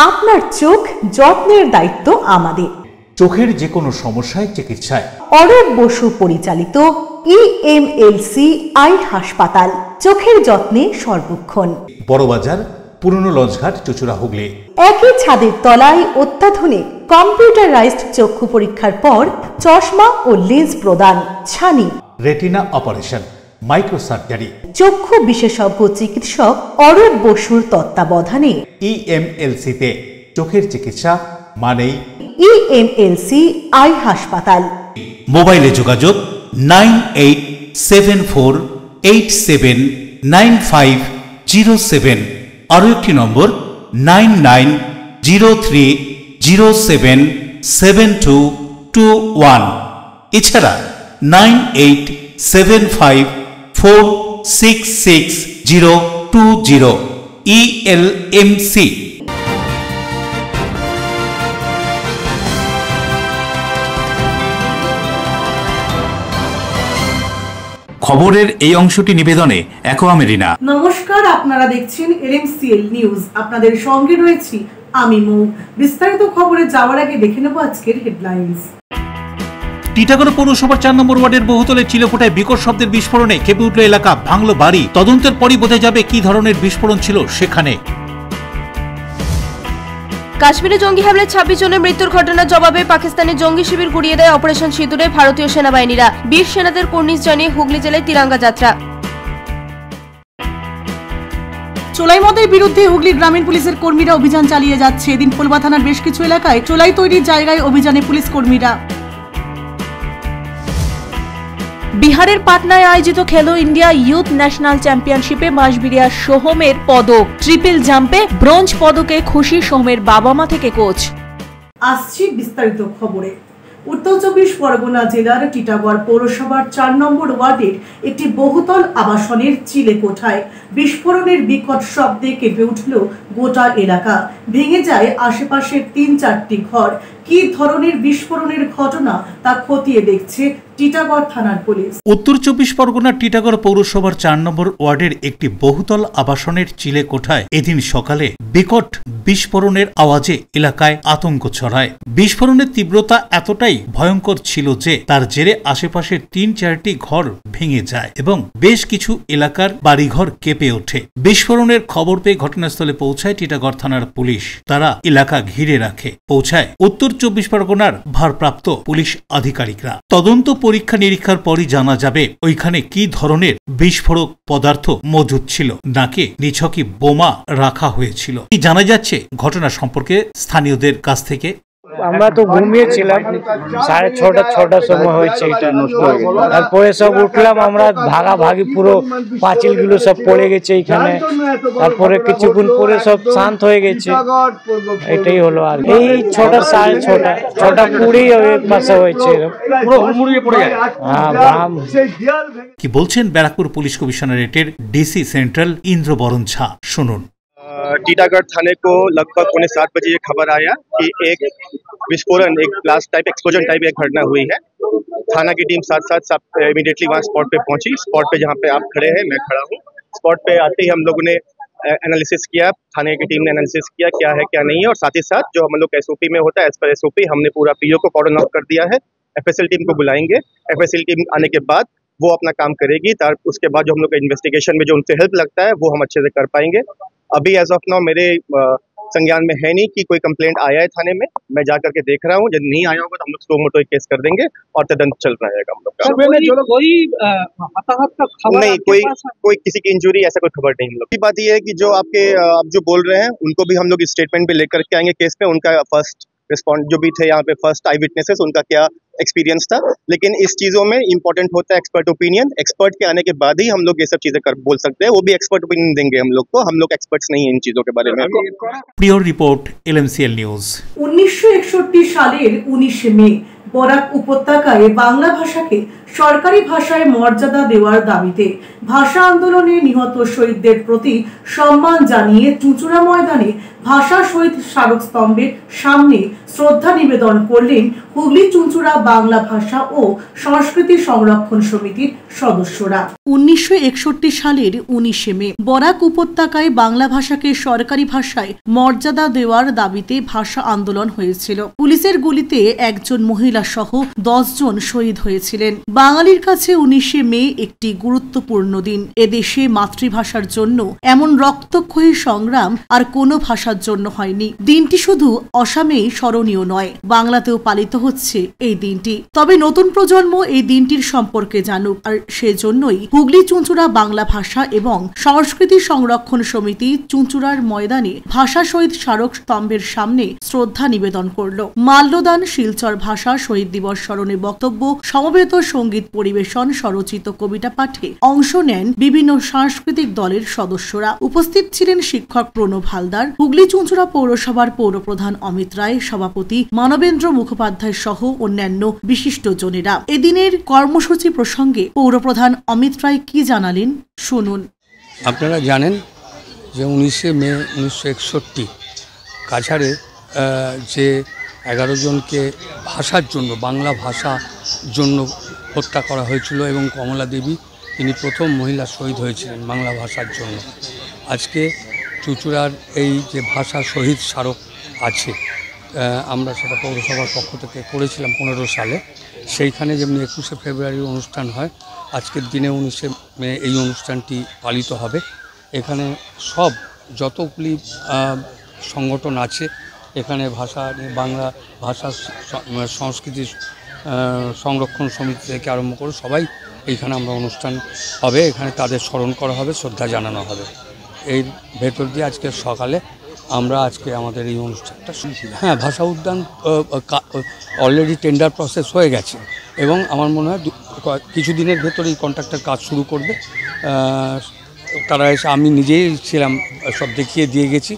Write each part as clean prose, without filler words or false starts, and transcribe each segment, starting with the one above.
আপনার চোখ যত্নের দায়িত্ব আমাদের। চোখের যে কোনো সমস্যায় চিকিৎসায় অরূপ বসু পরিচালিত EMLC আই হাসপাতাল, চোখের যত্নে সর্বক্ষণ। বড়বাজার, পুরনো লঞ্চঘাট, চুচুড়া, হুগলি। একই ছাদের তলায় অত্যাধুনিক কম্পিউটারাইজড চক্ষু পরীক্ষার পর চশমা ও লেন্স প্রদান, ছানি, রেটিনা অপারেশন, মাইক্রোসার্জারি। চক্ষু বিশেষজ্ঞ চিকিৎসক অরূপ বসুর তত্ত্বাবধানে EMLC-তে চোখের চিকিৎসা মানেই EMLC আই হাসপাতাল। মোবাইলে যোগাযোগ 9874879507। আরও একটি নম্বর 9903077221। এছাড়া 9875466020 ELMC। খবরের এই অংশটি নিবেদনে অ্যাকোয়া মেরিনা। নমস্কার, আপনারা দেখছেন LMCL নিউজ। আপনাদের সঙ্গে রয়েছি আমি মৌ। বিস্তারিত খবরে যাওয়ার আগে দেখে নেব আজকের হেডলাইন্স। টিটাগড় পৌরসভার 4 নম্বর ওয়ার্ডের বহুতলে চিলেকোঠায় বিকট শব্দের বিস্ফোরণে কেঁপে উঠল এলাকা, ভাঙল বাড়ি। তদন্তের পরই বোঝা যাবে কি ধরনের বিস্ফোরণ ছিল সেখানে। কাশ্মীরে জঙ্গি হামলায় 26 জনের মৃত্যুর ঘটনার জবাবে পাকিস্তানি জঙ্গি শিবির গুড়িয়ে দেয় অপারেশন সিঁদুরে ভারতীয় সেনাবাহিনীরা। বীর সেনাদের কুর্নিশ জানিয়ে হুগলি জেলায় তিরঙ্গা যাত্রা। চোলাই মদের বিরুদ্ধে হুগলি গ্রামীণ পুলিশের কর্মীরা অভিযান চালিয়ে যাচ্ছে। এদিন ফুলবা থানার বেশ কিছু এলাকায় চোলাই তৈরির জায়গায় অভিযানে পুলিশ কর্মীরা। বিহারের পাটনায় আয়োজিত খেলো ইন্ডিয়া ইউথ ন্যাশনাল চ্যাম্পিয়নশিপে বাঁশবেড়িয়া সোহমের পদক, ট্রিপল জাম্পে ব্রোঞ্জ পদকে খুশি সোহমের বাবা মা থেকে কোচ। আসছি বিস্তারিত খবরে। উত্তর 24 পরগনা জেলার টিটাগড় পৌরসভার 4 নম্বর ওয়ার্ডের একটি বহুতল আবাসনের চিলেকোঠায় বিস্ফোরণের বিকট শব্দে কেঁপে উঠল গোটা এলাকা। ভেঙে যায় আশেপাশের 3-4টি ঘর। কি ধরনের বিস্ফোরণের ঘটনা তা খতিয়ে দেখছে টিটাগড় থানার পুলিশ। উত্তর 24 পরগনার টিটাগড় পৌরসভার 4 নম্বর ওয়ার্ডের একটি বহুতল আবাসনের চিলেকোঠায় এদিন সকালে বিকট বিস্ফোরণের আওয়াজে এলাকায় আতঙ্ক ছড়ায়। বিস্ফোরণের তীব্রতা এতটাই ভয়ঙ্কর ছিল যে তার জেরে আশেপাশের 3-4টি ঘর ভেঙে যায় এবং বেশ কিছু এলাকার বাড়িঘর কেঁপে ওঠে। বিস্ফোরণের খবর পেয়ে ঘটনাস্থলে পৌঁছায় টিটাগড় থানার পুলিশ। তারা এলাকা ঘিরে রাখে। পৌঁছায় উত্তর 24 পরগনার ভারপ্রাপ্ত পুলিশ আধিকারিকরা। তদন্ত পরীক্ষা নিরীক্ষার পরই জানা যাবে ওইখানে কি ধরনের বিস্ফোরক পদার্থ মজুদ ছিল, নাকি নিছকই বোমা রাখা হয়েছিল। কি জানা যাচ্ছে ঘটনা সম্পর্কে স্থানীয়দের কাছ থেকে। আমরা তো ঘুমিয়েছিলাম, 6:30 সময় হয়েছে, এটা নষ্ট হয়ে গেল। তারপরে সব উঠলাম আমরা, ভাগাভাগি পুরো পাঁচিলগুলো সব পড়ে গেছে এইখানে। তারপরে কিছুক্ষণ পরে সব শান্ত হয়ে গেছে। এটাই হলো আর এই 6:30 ওই পাশে হয়েছে। কি বলছেন ব্যারাকপুর পুলিশ কমিশনারেটের ডিসি সেন্ট্রাল ইন্দ্রবরণ ঝা, শুনুন। टीटागढ़ थाने को लगभग 7:15 बजे ये खबर आया कि एक विस्फोरण, एक ब्लास्ट टाइप, एक्सप्लोजन टाइप एक घटना हुई है। थाना की टीम साथ इमीडिएटली वहाँ स्पॉट पे पहुंची। स्पॉट पे जहाँ पे आप खड़े हैं, मैं खड़ा हूँ। स्पॉट पे आते ही हम लोगों ने एनालिसिस किया, थाने की टीम ने एनालिसिस किया क्या है क्या नहीं है, और साथ ही साथ जो हम लोग SOP में होता है, एज पर SOP हमने पूरा PO को कॉर्डन ऑफ कर दिया है। FSL टीम को बुलाएंगे। FSL टीम आने के बाद वो अपना काम करेगी। उसके बाद जो हम लोग का इन्वेस्टिगेशन में जो उनसे हेल्प लगता है वो हम अच्छे से कर पाएंगे। अभी एज ऑफ नाउ मेरे संज्ञान में है नहीं कि कोई कंप्लेंट आया है थाने में। मैं जाकर के देख रहा हूँ, जब नहीं आया होगा तो हम लोग स्लो मोटो केस कर देंगे और तदंत चल रहेगा हम लोग का। नहीं, कोई किसी की इंजरी ऐसा कोई खबर नहीं हम लोग की। बात ये है कि जो आप जो बोल रहे हैं उनको भी हम लोग स्टेटमेंट भी लेकर के आएंगे केस पे। उनका फर्स्ट रिस्पॉन्ड जो भी थे यहाँ पे, फर्स्ट आई विटनेसेस, उनका क्या एक्सपीरियंस था। लेकिन इस चीजों में इंपॉर्टेंट होता है एक्सपर्ट ओपिनियन। एक्सपर्ट के आने के बाद ही हम लोग ये सब चीजें बोल सकते हैं। वो भी एक्सपर्ट ओपिनियन देंगे हम लोग को। हम लोग एक्सपर्ट्स नहीं है इन चीजों के बारे में। Pure report LMCL news. 1961 সালের 19 মে বরাক উপত্যকায় বাংলা ভাষাকে সরকারি ভাষায় মর্যাদা দেওয়ার দাবিতে ভাষা আন্দোলনে নিহত শহীদদের প্রতি সম্মান জানিয়ে চুঁচুড়া ময়দানে ভাষা শহীদ স্মারক স্তম্ভের সামনে শ্রদ্ধা নিবেদন করলেন হুগলি চুঁচুড়া বাংলা ভাষা ও সংস্কৃতি সংরক্ষণ সমিতির সদস্যরা। 1961 সালের 19 মে বরাক উপত্যকায় বাংলা ভাষাকে সরকারি ভাষায় মর্যাদা দেওয়ার দাবিতে ভাষা আন্দোলন হয়েছিল। পুলিশের গুলিতে একজন মহিলা সহ 10 জন শহীদ হয়েছিলেন। বাঙালির কাছে 19 মে একটি গুরুত্বপূর্ণ দিন। এদেশে মাতৃভাষার জন্য এমন রক্তক্ষয়ী সংগ্রাম আর কোনো ভাষার জন্য হয়নি। দিনটি শুধু অসমেই স্মরণীয় নয়, বাংলাতেও পালিত হচ্ছে এই দিনটি। তবে নতুন প্রজন্ম এই দিনটির সম্পর্কে জানুক, আর সেজন্যই হুগলি চুঁচুড়া বাংলা ভাষা এবং সংস্কৃতি সংরক্ষণ সমিতি চুঁচুড়ার ময়দানে ভাষা শহীদ স্মারক স্তম্ভের সামনে শ্রদ্ধা নিবেদন করল। মাল্যদান, শিলচর ভাষা শহীদ দিবস স্মরণে বক্তব্য, সমবেত সঙ্গীত পরিবেশন, স্বরচিত কবিতা পাঠে অংশ নেন বিভিন্ন সাংস্কৃতিক দলের সদস্যরা। উপস্থিত ছিলেন শিক্ষক প্রণব হালদার, হুগলি চুঁচুড়া পৌরসভার পৌরপ্রধান অমিত রায়, সভাপতি মানবেন্দ্র মুখোপাধ্যায় সহ অন্যান্য বিশিষ্টজনেরা। এদিনের কর্মসূচি প্রসঙ্গে পৌরপ্রধান অমিত রায় কি জানালেন শুনুন। আপনারা জানেন যে 19 মে 1961 কাছাড়ে যে 11 জনকে ভাষার জন্য, বাংলা ভাষার জন্য হত্যা করা হয়েছিল এবং কমলা দেবী তিনি প্রথম মহিলা শহীদ হয়েছিলেন বাংলা ভাষার জন্য। আজকে চুঁচুড়ার এই যে ভাষা শহীদ স্মারক আছে, আমরা সেটা পৌরসভার পক্ষ থেকে করেছিলাম 15 সালে। সেইখানে যেমনি 21শে ফেব্রুয়ারি অনুষ্ঠান হয়, আজকের দিনে 19 মে এই অনুষ্ঠানটি পালিত হবে। এখানে সব যতগুলি সংগঠন আছে, এখানে ভাষা বাংলা ভাষা সংস্কৃতি সংরক্ষণ সমিতি থেকে আরম্ভ করে সবাই এইখানে আমরা অনুষ্ঠান হবে, এখানে তাদের স্মরণ করা হবে, শ্রদ্ধা জানানো হবে। এর ভেতর দিয়ে আজকে সকালে আমরা আমাদের এই অনুষ্ঠানটা শুনছি। হ্যাঁ, ভাষা উদ্যান অলরেডি টেন্ডার প্রসেস হয়ে গেছে এবং আমার মনে হয় কিছুদিনের ভেতরেই কন্ট্রাক্টর কাজ শুরু করবে। তারা এসে, আমি নিজেই ছিলাম, সব দেখিয়ে দিয়ে গেছি।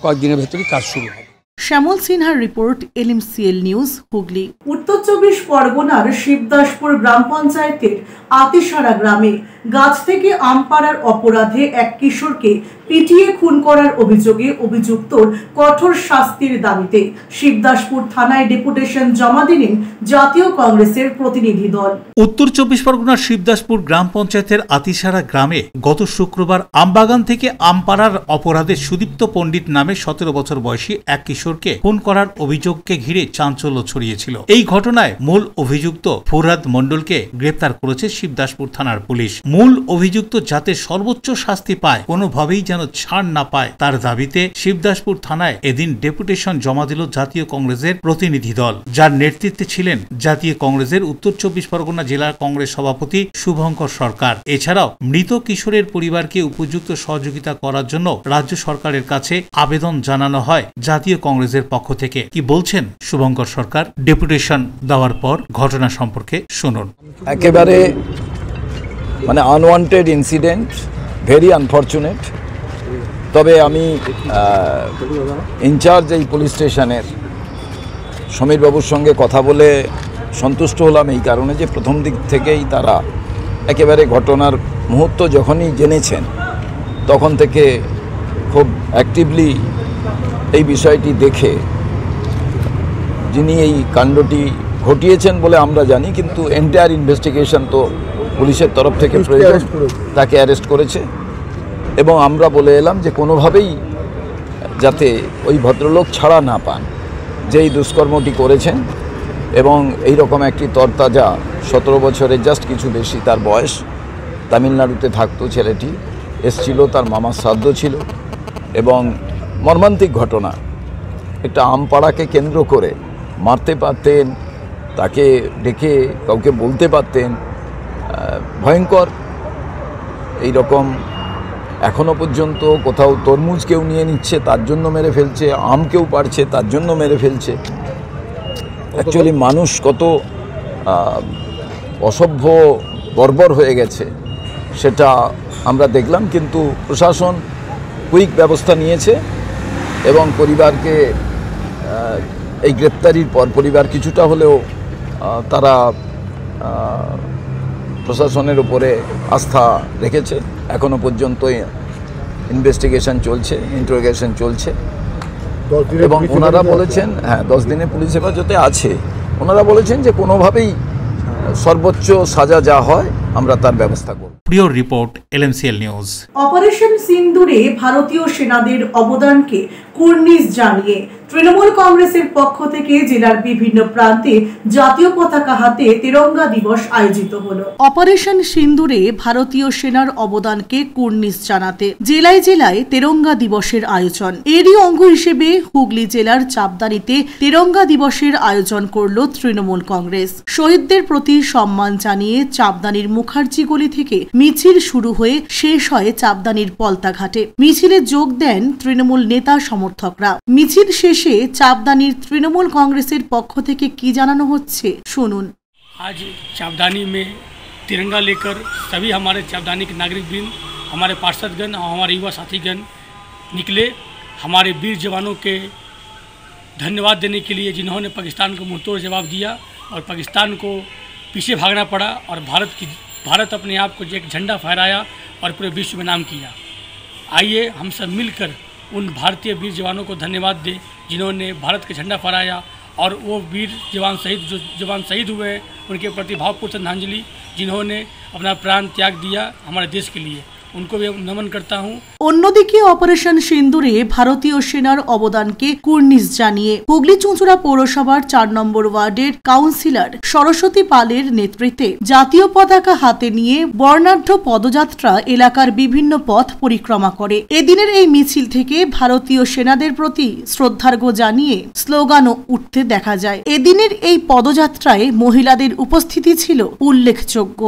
কয়েকদিনের ভেতরেই কাজ শুরু হবে। শ্যামল সিনহার রিপোর্ট, LMCL নিউজ, হুগলি। উত্তর 24 পরগনার শিবদাসপুর গ্রাম পঞ্চায়েতের আতিসারা গ্রামে গাছ থেকে আম পাড়ার অপরাধে এক কিশোরকে পিটিয়ে খুন করার অভিযোগে অভিযুক্তর কঠোর শাস্তির দাবিতে শিবদাসপুর থানায় ডেপুটেশন জমা দিলেন জাতীয় কংগ্রেসের প্রতিনিধি দল। উত্তর 24 পরগনার শিবদাসপুর গ্রাম পঞ্চায়েতের আতিসারা গ্রামে গত শুক্রবার আমবাগান থেকে আম পাড়ার অপরাধে সুদীপ্ত পণ্ডিত নামে 17 বছর বয়সী এক কিশোরকে খুন করার অভিযোগকে ঘিরে চাঞ্চল্য ছড়িয়েছিল। এই ঘটনায় মূল অভিযুক্ত ফুরাদ মণ্ডলকে গ্রেপ্তার করেছে শিবদাসপুর থানার পুলিশ। মূল অভিযুক্ত যাতে সর্বোচ্চ শাস্তি পায়, কোনোভাবেই যেন ছাড় না পায়, তার দাবিতে শিবদাসপুর থানায় এদিন ডেপুটেশন জমা দিল জাতীয় কংগ্রেসের প্রতিনিধি দল, যার নেতৃত্বে ছিলেন জাতীয় কংগ্রেসের উত্তর 24 পরগনা জেলা কংগ্রেস সভাপতি শুভঙ্কর সরকার। এছাড়াও মৃত কিশোরের পরিবারকে উপযুক্ত সহযোগিতা করার জন্য রাজ্য সরকারের কাছে আবেদন জানানো হয় জাতীয় কংগ্রেসের পক্ষ থেকে। কি বলছেন শুভঙ্কর সরকার ডেপুটেশন দেওয়ার পর ঘটনা সম্পর্কে শুনুন। একেবারে মানে আনওয়ান্টেড ইনসিডেন্ট, ভেরি আনফর্চুনেট। তবে আমি ইনচার্জ এই পুলিশ স্টেশনের সমীরবাবুর সঙ্গে কথা বলে সন্তুষ্ট হলাম এই কারণে যে প্রথম দিক থেকেই তারা একেবারে ঘটনার মুহূর্ত যখনই জেনেছেন তখন থেকে খুব অ্যাক্টিভলি এই বিষয়টি দেখে, যিনি এই কাণ্ডটি ঘটিয়েছেন বলে আমরা জানি, কিন্তু এন্টায়ার ইনভেস্টিগেশন তো পুলিশের তরফ থেকে প্রয়োজন, তাকে অ্যারেস্ট করেছে। এবং আমরা বলে এলাম যে কোনোভাবেই যাতে ওই ভদ্রলোক ছাড়া না পান, যেই দুষ্কর্মটি করেছেন। এবং এই রকম একটি তরতাজা 17 বছরের জাস্ট কিছু বেশি তার বয়স, তামিলনাড়ুতে থাকতো ছেলেটি, এসছিল, তার মামার শ্রাদ্ধ ছিল। এবং মর্মান্তিক ঘটনা, একটা আমপাড়াকে কেন্দ্র করে মারতে পারতেন, তাকে ডেকে কাউকে বলতে পারতেন, ভয়ঙ্কর। এই রকম এখনও পর্যন্ত কোথাও তরমুজ কেউ নিয়ে নিচ্ছে তার জন্য মেরে ফেলছে, আম কেউ পারছে তার জন্য মেরে ফেলছে। অ্যাকচুয়ালি মানুষ কত অসভ্য বর্বর হয়ে গেছে সেটা আমরা দেখলাম। কিন্তু প্রশাসন কুইক ব্যবস্থা নিয়েছে এবং পরিবারকে এই গ্রেপ্তারির পর পরিবার কিছুটা হলেও তারা প্রশাসনের উপরে আস্থা রেখেছে। এখনও পর্যন্ত ইনভেস্টিগেশন চলছে, ইন্টারোগেশন চলছে এবং ওনারা বলেছেন 10 দিনে পুলিশ হেফাজতে আছে। ওনারা বলেছেন যে কোনোভাবেই সর্বোচ্চ সাজা যা হয় আমরা তার ব্যবস্থা করব। প্রিয় রিপোর্ট LMCL নিউজ। অপারেশন সিন্দুরে ভারতীয় সেনাদের অবদানকে কুর্নিশ জানিয়ে তৃণমূল কংগ্রেসের পক্ষ থেকে জেলার বিভিন্ন প্রান্তে জাতীয় পতাকা হাতে তিরঙ্গা দিবস আয়োজিত হলো। অপারেশন সিন্দুরে ভারতীয় সেনার অবদানকে কুর্নিশ জানাতে জেলায় জেলায় তিরঙ্গা দিবসের আয়োজন। এরই অঙ্গ হিসেবে হুগলি জেলার চাপদানিতে তিরঙ্গা দিবসের আয়োজন করল তৃণমূল কংগ্রেস। শহীদদের প্রতি সম্মান জানিয়ে চাপদানির মুখার্জি গলি থেকে মিছিল শুরু হয়ে শেষ হয় চাপদানির পলতাঘাটে। মিছিলে যোগ দেন তৃণমূল নেতা সমর্থকরা। মিছিল শেষে চাপদানির তৃণমূল कांग्रेसের পক্ষ থেকে কি জানানো হচ্ছে শুনুন। आज चापदानी में तिरंगा लेकर सभी हमारे चापदानी के नागरिकगण, हमारे पार्षदगण और हमारे युवा साथीगण निकले हमारे वीर जवानों के धन्यवाद देने के लिए, जिन्होंने पाकिस्तान को मुंहतोड़ जवाब दिया और पाकिस्तान को पीछे भागना पड़ा और भारत अपने आप को एक झंडा फहराया और पूरे विश्व में नाम किया। आइए हम सब मिलकर उन भारतीय वीर जवानों को धन्यवाद दें जिन्होंने भारत का झंडा फहराया और वो वीर जवान शहीद हुए हैं उनके प्रति भावपूर्ण श्रद्धांजलि, जिन्होंने अपना प्राण त्याग दिया हमारे देश के लिए, उनको भी नमन करता हूँ। অন্যদিকে অপারেশন সিন্দুরে ভারতীয় সেনার অবদানকে কুর্নিশ জানিয়ে হুগলি চুঁচুড়া পৌরসভার 4 নম্বর ওয়ার্ডের কাউন্সিলর সরস্বতী পালের নেতৃত্বে জাতীয় পতাকা হাতে নিয়ে বর্ণাঢ্য পদযাত্রা এলাকার বিভিন্ন পথ পরিক্রমা করে। এদিনের এই মিছিল থেকে ভারতীয় সেনাদের প্রতি শ্রদ্ধার্ঘ্য জানিয়ে স্লোগানও উঠতে দেখা যায়। এদিনের এই পদযাত্রায় মহিলাদের উপস্থিতি ছিল উল্লেখযোগ্য।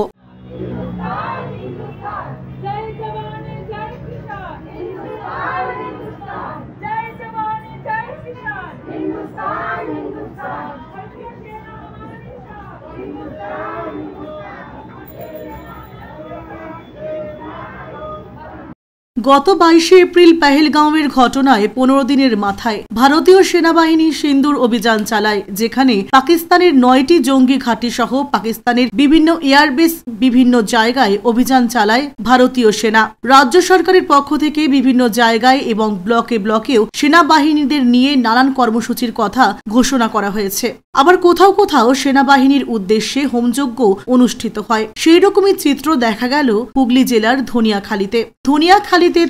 গত 22 এপ্রিল পেহেলগাঁওয়ের ঘটনায় 15 দিনের মাথায় ভারতীয় সেনাবাহিনী সিন্দুর অভিযান চালায়, যেখানে পাকিস্তানের 9টি জঙ্গি ঘাঁটি সহ পাকিস্তানের বিভিন্ন এয়ারবেস বিভিন্ন জায়গায় অভিযান চালায় ভারতীয় সেনা। রাজ্য সরকারের পক্ষ থেকে বিভিন্ন জায়গায় এবং ব্লকে ব্লকেও সেনাবাহিনীদের নিয়ে নানান কর্মসূচির কথা ঘোষণা করা হয়েছে। আবার কোথাও কোথাও সেনাবাহিনীর উদ্দেশ্যে হোমযজ্ঞ অনুষ্ঠিত হয়। সেই রকমই চিত্র দেখা গেল হুগলি জেলার ধনিয়াখালীতে।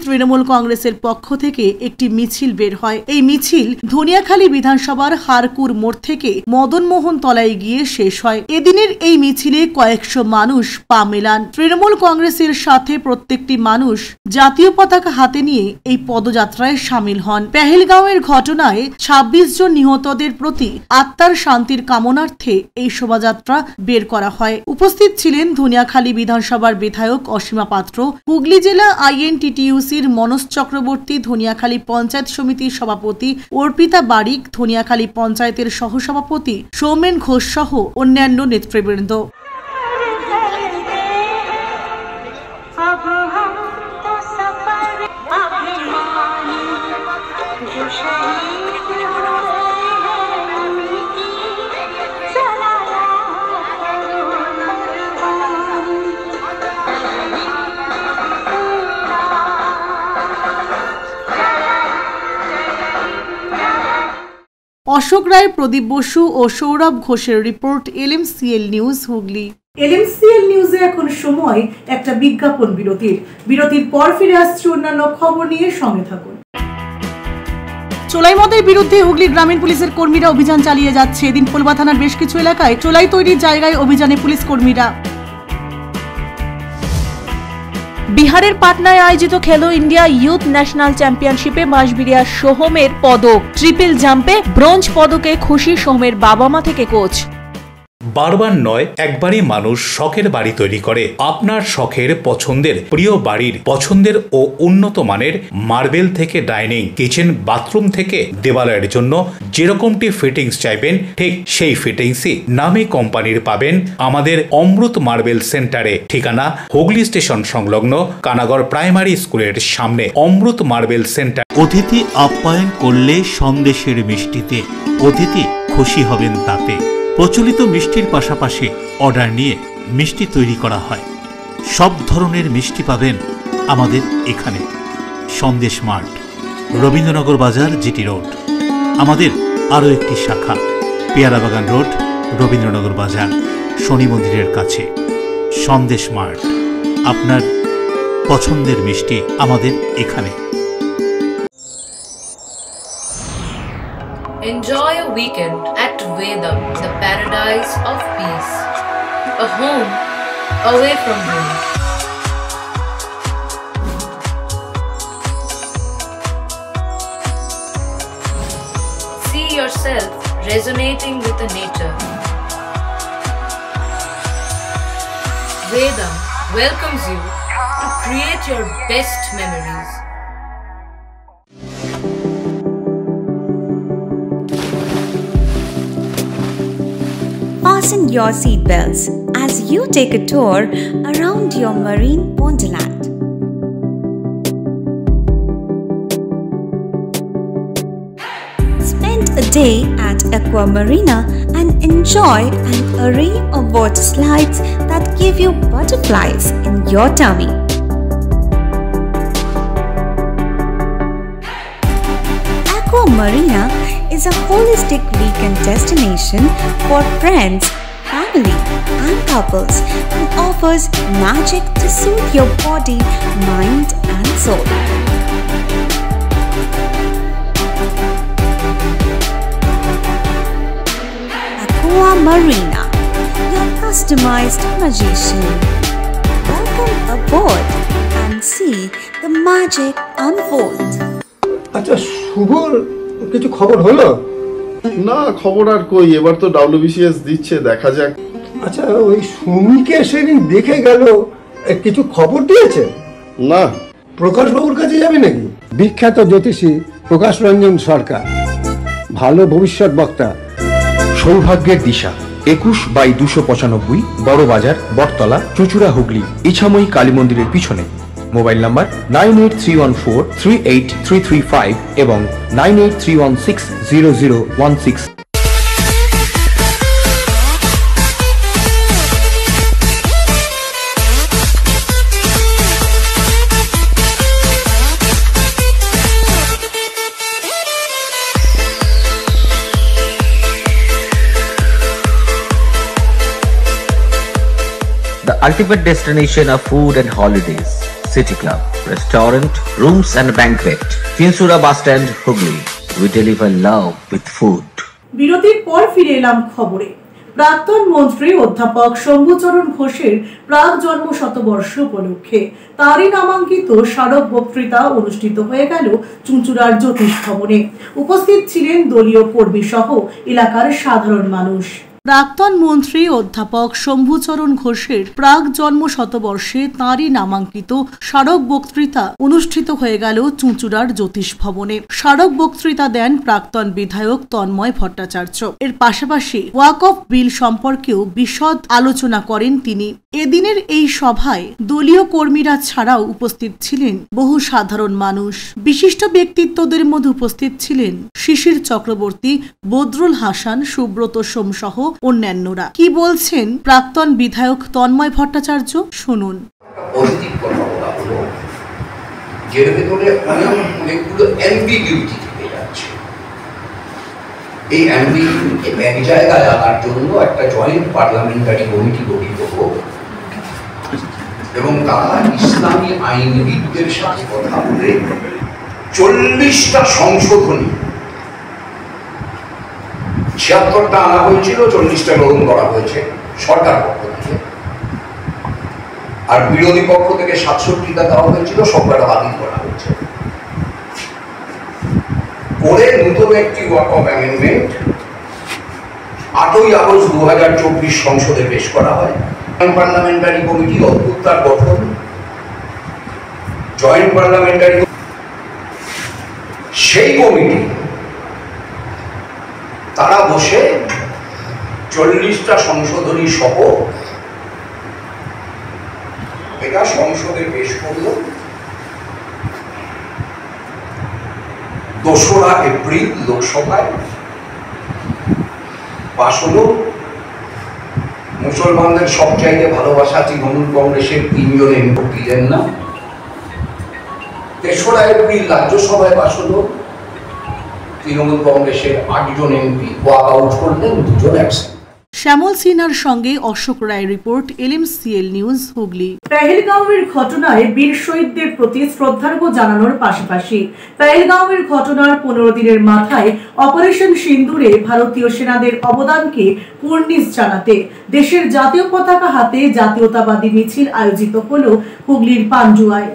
তৃণমূল কংগ্রেসের পক্ষ থেকে একটি মিছিল বের হয়। এই মিছিল ধনিয়াখালী বিধানসভার হারকুর মোড় থেকে মদনমোহন তলায় গিয়ে শেষ হয়। এদিনের এই মিছিলে কয়েকশো মানুষ পা মেলান। তৃণমূল কংগ্রেসের সাথে প্রত্যেকটি মানুষ জাতীয় পতাকা হাতে নিয়ে এই পদযাত্রায় সামিল হন। পেহেলগাঁওয়ের ঘটনায় 26 জন নিহতদের প্রতি আত্মার শান্তির কামনার্থে এই শোভাযাত্রা বের করা হয়। উপস্থিত ছিলেন ধনিয়াখালী বিধানসভার বিধায়ক অসীমা পাত্র, হুগলি জেলা INTTUCর মনোজ চক্রবর্তী, ধনিয়াখালী পঞ্চায়েত সমিতির সভাপতি অর্পিতা বারিক, ধনিয়াখালী পঞ্চায়েতের সহসভাপতি সৌমেন ঘোষ সহ অন্যান্য নেতৃবৃন্দ। অশোক রায়, প্রদীপ বসু ও সৌরভ ঘোষের report, LMCL news Hooghly. LMCL নিউজে এখন সময় একটা বিজ্ঞাপন বিরতির পর ফিরে আসছে অন্যান্য খবর নিয়ে, সঙ্গে থাকুন। চোলাই মদের বিরুদ্ধে হুগলি গ্রামীণ পুলিশের কর্মীরা অভিযান চালিয়ে যাচ্ছে। এদিন ফুলবা থানার বেশ কিছু এলাকায় চোলাই তৈরির জায়গায় অভিযানে পুলিশ কর্মীরা। বিহারের পাটনায় আয়োজিত খেলো ইন্ডিয়া ইউথ ন্যাশনাল চ্যাম্পিয়নশিপে বাঁশবেড়িয়ার সোহমের পদক, ট্রিপল জাম্পে ব্রোঞ্জ পদকে খুশি সোহমের বাবা মা থেকে কোচ। বারবার নয়, একবারই মানুষ শখের বাড়ি তৈরি করে। আপনার শখের পছন্দের প্রিয় বাড়ির পছন্দের ও উন্নত মানের মার্বেল থেকে ডাইনিং, কিচেন, বাথরুম থেকে দেওয়ালের জন্য যেরকমটি ফিটিংস চাইবেন ঠিক সেই ফিটিংসই নামী কোম্পানির পাবেন আমাদের অমৃত মার্বেল সেন্টারে। ঠিকানা হুগলি স্টেশন সংলগ্ন কানাগড় প্রাইমারি স্কুলের সামনে অমৃত মার্বেল সেন্টার। অতিথি আপ্যায়ন করলে সন্দেশের মিষ্টিতে, অতিথি খুশি হবেন তাতে। প্রচলিত মিষ্টির পাশাপাশি অর্ডার নিয়ে মিষ্টি তৈরি করা হয়। সব ধরনের মিষ্টি পাবেন আমাদের এখানে। সন্দেশ মার্ট, রবীন্দ্রনগর বাজার, জিটি রোড। আমাদের আরও একটি শাখা পেয়ারাবাগান রোড, রবীন্দ্রনগর বাজার, শনি মন্দিরের কাছে। সন্দেশ মার্ট, আপনার পছন্দের মিষ্টি আমাদের এখানে। Enjoy a weekend at Vedam, the paradise of peace. A home away from home. See yourself resonating with the nature. Vedam welcomes you to create your best memories. Fasten your seatbelts as you take a tour around your marine wonderland. Spend a day at Aqua Marina and enjoy an array of water slides that give you butterflies in your tummy. Aqua Marina is a holistic weekend destination for friends, family, and couples and offers magic to soothe your body, mind, and soul. Aqua Marina, your customized magician. Welcome aboard and see the magic unfold. আচ্ছা, শুভর কিছু খবর হলো? না, খবর আর কই, এবার তো WBCS দিচ্ছে, দেখা যাক। আচ্ছা, ওই সুমিকে সেদিন দেখে গেল, কিছু খবর দিয়েছে? না। প্রকাশ বাবুর কাছে যাবে নাকি? বিখ্যাত জ্যোতিষী প্রকাশ রঞ্জন সরকার, ভালো ভবিষ্যৎ বক্তা। সৌভাগ্যের দিশা, 21/295 বড় বাজার, বটতলা, চুঁচুড়া, হুগলি, ইছাময়ী কালী মন্দিরের পিছনে। মোবাইল নাম্বার 9831438335 এবং 9831600016। The ultimate destination of food and holidays. City Club, restaurant, rooms and banquet. Finsura Bus Stand, Hugli. We deliver love with food. বিরতির পর ফিরে এলাম খবরে। প্রাক্তন মন্ত্রী অধ্যাপক শম্ভুচরণ ঘোষের প্রাক জন্ম শতবর্ষ উপলক্ষে তারই নামাঙ্কিত স্মারক বক্তৃতা অনুষ্ঠিত হয়ে গেল চুঁচুড়ার জ্যোতিষ ভবনে। উপস্থিত ছিলেন দলীয় কর্মী সহ এলাকার সাধারণ মানুষ। প্রাক্তন মন্ত্রী অধ্যাপক শম্ভুচরণ ঘোষের প্রাক জন্ম শতবর্ষে তাঁরই নামাঙ্কিত স্মারক বক্তৃতা অনুষ্ঠিত হয়ে গেল চুঁচুড়ার জ্যোতিষ ভবনে। স্মারক বক্তৃতা দেন প্রাক্তন বিধায়ক তন্ময় ভট্টাচার্য। এর পাশাপাশি ওয়াকফ বিল সম্পর্কেও বিশদ আলোচনা করেন তিনি। এদিনের এই সভায় দলীয় কর্মীরা ছাড়াও উপস্থিত ছিলেন বহু সাধারণ মানুষ। বিশিষ্ট ব্যক্তিত্বদের মধ্যে উপস্থিত ছিলেন শিশির চক্রবর্তী, বদরুল হাসান, সুব্রত সোম সহ অন্যান্যরা। কি বলছেন প্রাক্তন বিধায়ক তন্ময় ভট্টাচার্য, শুনুন। এই অ্যাম্বিগুইটি এক জায়গায় আনার জন্য একটা জয়েন্ট পার্লামেন্টারি কমিটি গঠিত হোক এবং তারা ইসলামী আইনবিদদের সাথে কথা বলে 40টা সংশোধনী, 76টা আনা হয়েছিল, 40টা গ্রহণ করা হয়েছে সরকার পক্ষ থেকে, আর বিরোধী পক্ষ থেকে 67টা দেওয়া হয়েছিল, সবকটা বাতিল করা হয়েছে। করে নতুন একটি ওয়াকফ অ্যামেন্ডমেন্ট 8ই আগস্ট 2024 সংসদে পেশ করা হয়। পার্লামেন্টারি কমিটি অদ্ভুত তার গঠন, জয়েন্ট পার্লামেন্টারি সেই কমিটি তারা বসে 40টা সংশোধনী সহ এটা সংসদে পেশ করল। 2রা এপ্রিল লোকসভায় পাশ হলো। মুসলমানদের সবচাইতে ভালোবাসা তৃণমূল কংগ্রেসের 3 জন এমপি দিলেন না, তেসরা এপ্রিল রাজ্যসভায় পাশ হলো, তৃণমূল কংগ্রেসের 8 জন এমপি ওয়াক আউট করলেন, 2 জন অ্যাবসেন্ট। শ্যামল সিনহার সঙ্গে অশোক রায় রিপোর্ট, LMCL নিউজ হুগলি। পেহেলগাঁওয়ের ঘটনায় বীর শহীদদের প্রতি শ্রদ্ধার্ঘ্য জানানোর পাশাপাশি পেহেলগাঁওয়ের ঘটনার 15 দিনের মাথায় অপারেশন সিন্দুরে ভারতীয় সেনাদের অবদানকে কুর্নিশ জানাতে দেশের জাতীয় পতাকা হাতে জাতীয়তাবাদী মিছিল আয়োজিত হল হুগলির পান্ডুয়ায়।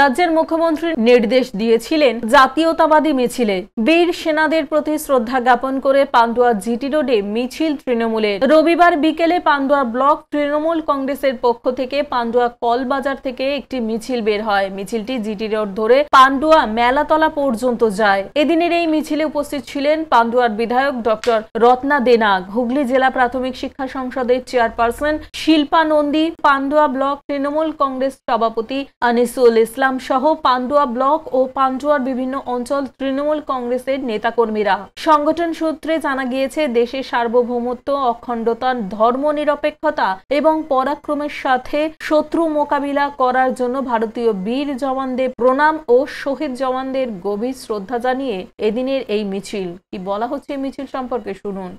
রাজ্যের মুখ্যমন্ত্রী নির্দেশ দিয়েছিলেন জাতীয়তাবাদী মিছিলে বীর সেনাদের প্রতি শ্রদ্ধা জ্ঞাপন করে পান্ডুয়া জিটি রোডে মিছিল তৃণমূলের। রবিবার বিকেলে পান্ডুয়া ব্লক তৃণমূল কংগ্রেসের পক্ষ থেকে পান্ডুয়া কলবাজার থেকে একটি মিছিল বের হয়। মিছিলটি জিটি রোড ধরে পান্ডুয়া মেলাতলা পর্যন্ত যায়। এদিনের এই মিছিলে উপস্থিত ছিলেন পান্ডুয়ার বিধায়ক ডক্টর রত্না দেনাগ, হুগলি জেলা প্রাথমিক শিক্ষা সংসদের চেয়ারপারসন শিল্পা নন্দী, পান্ডুয়া ব্লক তৃণমূল কংগ্রেস সভাপতি আনিসুল ইসলাম সহ পান্ডুয়া ব্লক ও পান্ডুয়ার বিভিন্ন অঞ্চল তৃণমূল কংগ্রেসের নেতাকর্মীরা। সংগঠন সূত্রে জানা গিয়েছে, দেশের সার্বভৌমত্ব, অখণ্ডতা, ধর্মনিরপেক্ষতা এবং পরাক্রমের সাথে শত্রু মোকাবিলা করার জন্য ভারতীয় বীর জওয়ানদের প্রণাম ও শহীদ জওয়ানদের গভীর শ্রদ্ধা জানিয়ে এদিনের এই মিছিল। কি বলা হচ্ছে এই মিছিল সম্পর্কে শুনুন।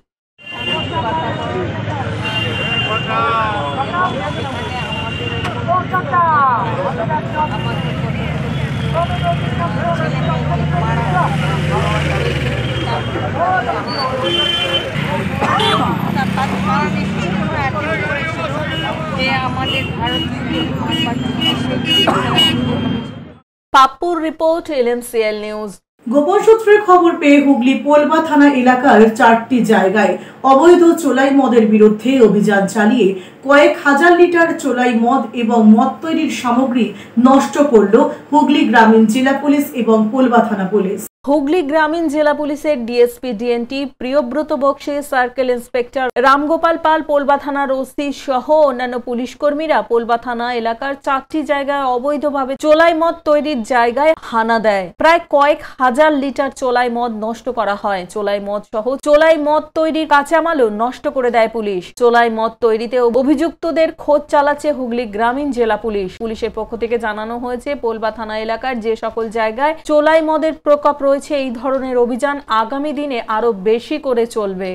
পাপ্পুর রিপোর্ট, LMCL নিউজ। গোপন সূত্রের খবর পেয়ে হুগলি পোলবা থানা এলাকার 4টি জায়গায় অবৈধ চোলাই মদের বিরুদ্ধে অভিযান চালিয়ে কয়েক হাজার লিটার চোলাই মদ এবং মদ তৈরির সামগ্রী নষ্ট করল হুগলি গ্রামীণ জেলা পুলিশ এবং পোলবা থানা পুলিশ। হুগলি গ্রামীণ জেলা পুলিশের DSP DNT Priyabrata Bakshi, circle inspector Ramgopal Pal, Polba থানার ওসি সহ অন্যান্য পুলিশ কর্মীরা পোলবা থানা এলাকার 4টি জায়গায় অবৈধভাবে চোলাই মদ তৈরির জায়গায় হানা দেয়। প্রায় কয়েক হাজার লিটার চোলাই মদ নষ্ট করা হয়। চোলাই মদ সহ চোলাই মদ তৈরির কাঁচামালও নষ্ট করে দেয় পুলিশ। চোলাই মদ তৈরিতে অভিযুক্তদের খোঁজ চালাচ্ছে হুগলি গ্রামীণ জেলা পুলিশ। পুলিশের পক্ষ থেকে জানানো হয়েছে, পোলবা থানা এলাকার যে সকল জায়গায় চোলাই মদের প্রকোপ রয়েছে, এই ধরনের অভিযান আগামী দিনে আরো বেশি করে চলবে।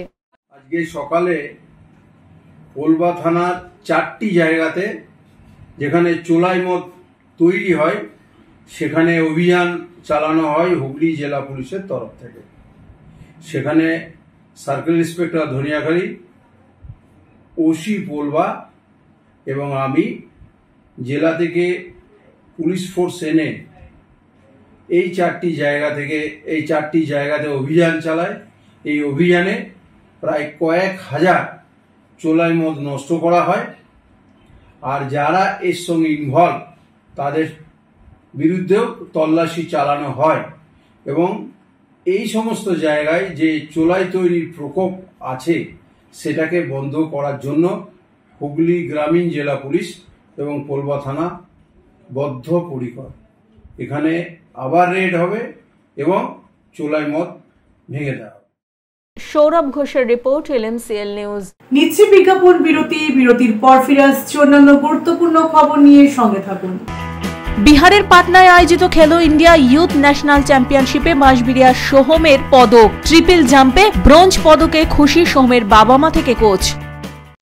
আজকে সকালে পোলবা থানার 4টি জায়গাতে যেখানে চোলাই মদ তৈরি হয় সেখানে অভিযান চালানো হয় হুগলি জেলা পুলিশের তরফ থেকে। সেখানে circle inspector Dhaniakhali, OC Polba এবং আমি জেলা থেকে পুলিশ ফোর্স এনে এই 4টি জায়গাতে অভিযান চালায়। এই অভিযানে প্রায় কয়েক হাজার চোলাই মদ নষ্ট করা হয়। আর যারা এর সঙ্গে ইনভলভ তাদের বিরুদ্ধেও তল্লাশি চালানো হয় এবং এই সমস্ত জায়গায় যে চোলাই তৈরির প্রকোপ আছে সেটাকে বন্ধ করার জন্য হুগলি গ্রামীণ জেলা পুলিশ এবং পোলবা থানা বদ্ধপরিকর। এখানে আবার রেড হবে এবং চোলাই মদ ভেঙে দেওয়া হবে। সৌরভ ঘোষের রিপোর্ট, LMCL নিউজ। নিচ্ছে বিজ্ঞাপন বিরতি, বিরতির পর ফিরে আসছে অন্যান্য গুরুত্বপূর্ণ খবর নিয়ে, সঙ্গে থাকুন। বিহারের পাটনায় আয়োজিত খেলো ইন্ডিয়া ইউথ ন্যাশনাল চ্যাম্পিয়নশিপে বাঁশবেড়িয়া সোহমের পদক, ট্রিপল জাম্পে ব্রোঞ্জ পদকে খুশি সোহমের বাবা মা থেকে কোচ।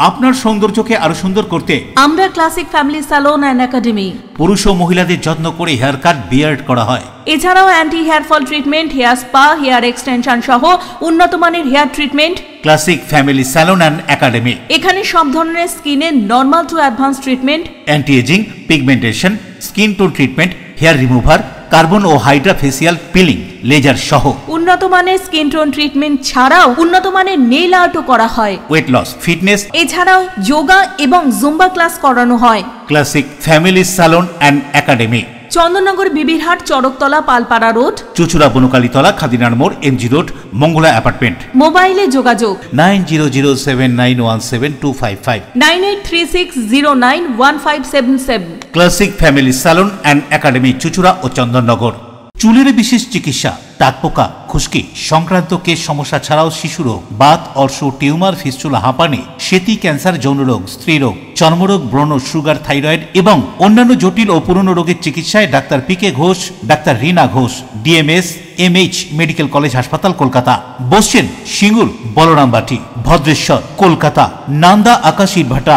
আপনার সৌন্দর্যকে আরো সুন্দর করতে আমরা classic family salon and academy. পুরুষ ও মহিলাদের যত্ন করে হেয়ার কাট, বিয়ার্ড করা হয়। এছাড়াও anti hair fall treatment, hair spa, hair extension সহ উন্নত মানের hair treatment. Classic family salon and academy. এখানে সব ধরনের স্কিনের normal to advance treatment, anti ageing, pigmentation, skin tone treatment, hair remover, carbon ও হাইড্রা ফেসিয়াল পিলিং, লেজার সহ উন্নত মানের স্কিন টোন ট্রিটমেন্ট ছাড়াও উন্নত মানের নেইল আর্টও করা হয়। ওয়েট লস, ফিটনেস, এছাড়াও যোগা এবং জুম্বা ক্লাস করানো হয়। Classic family salon and academy, Chandannagar, Bibirhat, Charaktala, Palpara road, Chuchura, Bankalitala, খাদিনার মোড়, MG রোড, মঙ্গলা অ্যাপার্টমেন্ট। মোবাইলে যোগাযোগ 9007917255, 9836091577। Classic family salon and academy, Chuchura ও চন্দননগর। চুলের বিশেষ চিকিৎসা, টাকপোকা, খুশকি সংক্রান্ত কেশ সমস্যা ছাড়াও শিশু রোগ, বাত, অর্শ, টিউমার, ফিস্টুলা, হাঁপানি, সেতি, ক্যান্সার, যৌনরোগ, স্ত্রীরোগ, চর্মরোগ, ব্রণ, সুগার, থাইরয়েড এবং অন্যান্য জটিল ও পুরনো রোগের চিকিৎসায় doctor PK Ghosh, doctor Rina Ghosh, DMS MH medical college হাসপাতাল, কলকাতা। বসছেন সিঙ্গুর, বলরামবাটি, ভদ্রেশ্বর, কলকাতা, নান্দা, আকাশ ইটভাটা,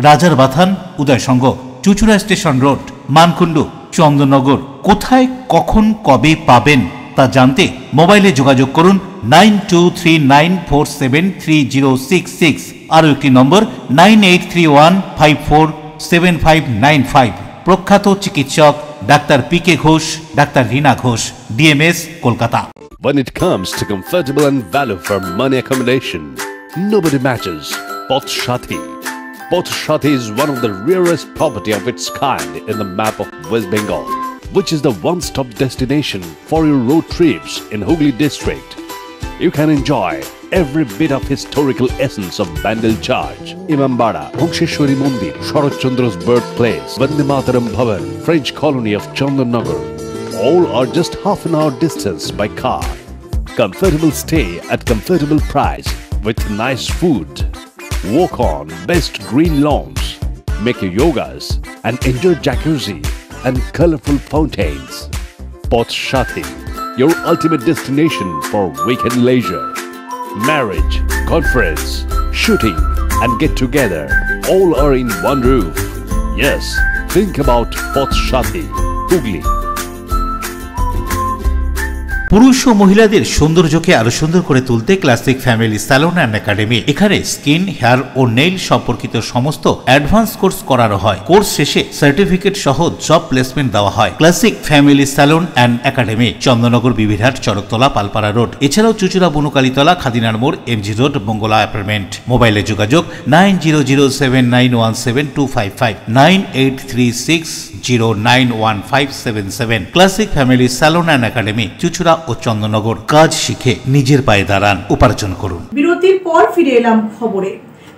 রাজার বাথান, উদয়সঙ্গ, চুচুড়া স্টেশন রোড, মানকুণ্ডু, চন্দননগর। কোথায়, কখন, কবে পাবেন তা জানতে মোবাইলে যোগাযোগ করুন 9239473066, আরও একটি নম্বর 9831547595। প্রখ্যাত চিকিৎসক ডাক্তার PK Ghosh, doctor Rina Ghosh, DMS, Kolkata. When it comes to comfortable and value for money accommodation, nobody matches Pothshati. Pothshati is one of the rarest property of its kind in the map of West Bengal, which is the one-stop destination for your road trips in Hooghly district. You can enjoy every bit of historical essence of Bandel Church, Imambara, Bhongsheshwari Mandir, Sharat Chandra's birthplace, Vande Mataram Bhavan, French colony of Chandanagar. All are just half an hour distance by car. Comfortable stay at comfortable price with nice food. Walk on best green lawns, make your yogas and enjoy jacuzzi and colorful fountains. Pothshati, your ultimate destination for weekend leisure. Marriage, conference, shooting and get together all are in one roof. Yes, think about Pothshati, Hooghly. পুরুষ ও মহিলাদের সৌন্দর্যকে আরো সুন্দর করে তুলতে classic family salon and academy. এখানে skin, hair ও nail সম্পর্কিত সমস্ত অ্যাডভান্স কোর্স করানো হয়। কোর্স শেষে সার্টিফিকেট সহ জব প্লেসমেন্ট দেওয়া হয়। Classic family salon and academy, Chandannagar, Bibirhat, Charaktala, Palpara road, এছাড়াও চুচুড়া, বনুকালীতলা, খাদিনার মোড়, এমজি রোড, মঙ্গলা অ্যাপার্টমেন্ট। মোবাইলে যোগাযোগ 9007917255, 9836091577। Classic family salon and academy, Chuchura ও চন্দননগর। কাজ শিখে নিজের পায়ে দাঁড়ান, উপার্জন করুন। বিরতির পর ফিরে এলাম খবরে।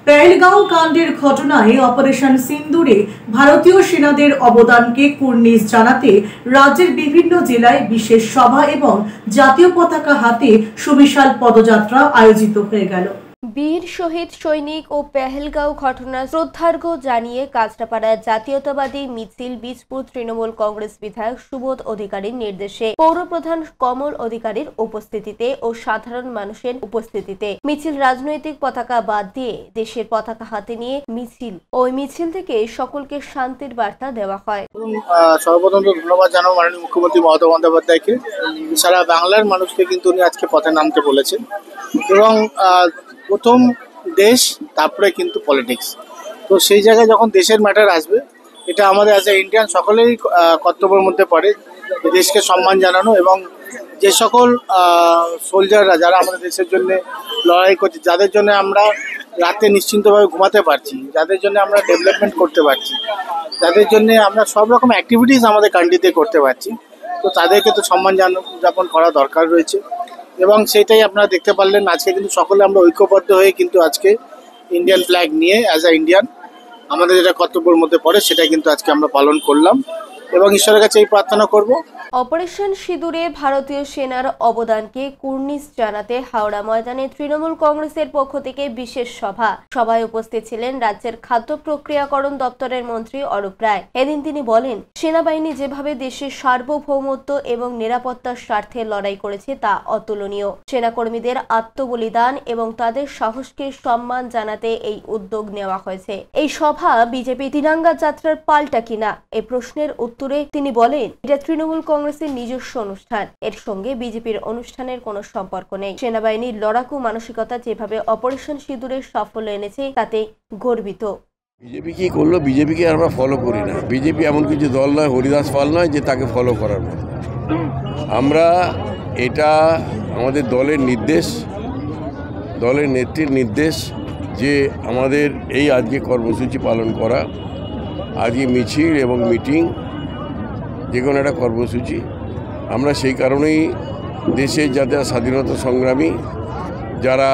পেহেলগাঁও কাণ্ডের ঘটনায় অপারেশন সিন্দুরে ভারতীয় সেনাদের অবদানকে কুর্নিশ জানাতে রাজ্যের বিভিন্ন জেলায় বিশেষ সভা এবং জাতীয় পতাকা হাতে সুবিশাল পদযাত্রা আয়োজিত হয়ে গেল। বীর শহীদ সৈনিক ও পেহেলগাঁও ঘটনা শ্রদ্ধার্ঘ জানিয়ে কাঁচরাপাড়া জাতীয়তাবাদী মিছিল বীজপুর তৃণমূল কংগ্রেস বিধায়ক সুবোধ অধিকারীর নির্দেশে পৌরপ্রধান কমল অধিকারীর উপস্থিতিতে ও সাধারণ মানুষের উপস্থিতিতে মিছিল রাজনৈতিক পতাকা বাদ দিয়ে দেশের পতাকা হাতে নিয়ে মিছিল। ওই মিছিল থেকে সকলকে শান্তির বার্তা দেওয়া হয়। সর্বপ্রথম ধন্যবাদ জানাবো মাননীয় মুখ্যমন্ত্রী মমতা বন্দ্যোপাধ্যায়কে। সারা বাংলার মানুষকে কিন্তু উনি আজকে পথে নামতে বলেছেন এবং প্রথম দেশ, তারপরে কিন্তু পলিটিক্স। তো সেই জায়গায় যখন দেশের ম্যাটার আসবে, এটা আমাদের অ্যাজ এ ইন্ডিয়ান সকলেরই কর্তব্যের মধ্যে পড়ে দেশকে সম্মান জানানো এবং যে সকল সোলজাররা যারা আমাদের দেশের জন্য লড়াই করছে, যাদের জন্য আমরা রাতে নিশ্চিন্তভাবে ঘুমাতে পারছি, যাদের জন্য আমরা ডেভেলপমেন্ট করতে পারছি, যাদের জন্য আমরা সব রকম অ্যাক্টিভিটিস আমাদের কান্ট্রিতে করতে পারছি, তো তাদেরকে তো সম্মান যাপন করা দরকার রয়েছে এবং সেটাই আপনারা দেখতে পারলেন। আজকে কিন্তু সকলে আমরা ঐক্যবদ্ধ হয়ে কিন্তু আজকে ইন্ডিয়ান ফ্ল্যাগ নিয়ে অ্যাজ আ ইন্ডিয়ান আমাদের যেটা কর্তব্যের মধ্যে পড়ে সেটা কিন্তু আজকে আমরা পালন করলাম এবং ঈশ্বরের কাছে এই প্রার্থনা করব। অপারেশন সিঁদুরে ভারতীয় সেনার অবদানকে কুর্নিশ জানাতে হাওড়া ময়দানে তৃণমূল কংগ্রেসের পক্ষ থেকে বিশেষ সভায় উপস্থিত ছিলেন রাজ্যের খাদ্য প্রক্রিয়াকরণ দপ্তরের মন্ত্রী অরূপ রায়। এদিন তিনি বলেন, সেনাবাহিনী যেভাবে দেশের সার্বভৌমত্ব এবং নিরাপত্তার স্বার্থে লড়াই করেছে তা অতুলনীয়। সেনাকর্মীদের আত্মবলিদান এবং তাদের সাহসকে সম্মান জানাতে এই উদ্যোগ নেওয়া হয়েছে। এই সভা বিজেপি তিরঙ্গা যাত্রার পাল্টা কিনা এই প্রশ্নের উত্তরে তিনি বলেন, এটা তৃণমূল কংগ্রেসের নিজস্ব অনুষ্ঠান, এর সঙ্গে বিজেপির অনুষ্ঠানের কোনো সম্পর্ক নেই। সেনাবাহিনীর লড়াকু মানসিকতা যেভাবে অপারেশন সিঁদুরের সাফল্য এনেছে তাতে গর্বিত। বিজেপি কি করলো, বিজেপিকে আমরা ফলো করি না। বিজেপি এমন কিছু দল নয়, হরিদাস পাল নয় যে তাকে ফলো করার মতো। আমরা এটা আমাদের দলের নির্দেশ, দলের নেত্রীর নির্দেশ যে আমাদের এই আজকে কর্মসূচি পালন করা, আজকে মিছিল এবং মিটিং, যে কোনো একটা কর্মসূচি। আমরা সেই কারণেই দেশের যারা স্বাধীনতা সংগ্রামী, যারা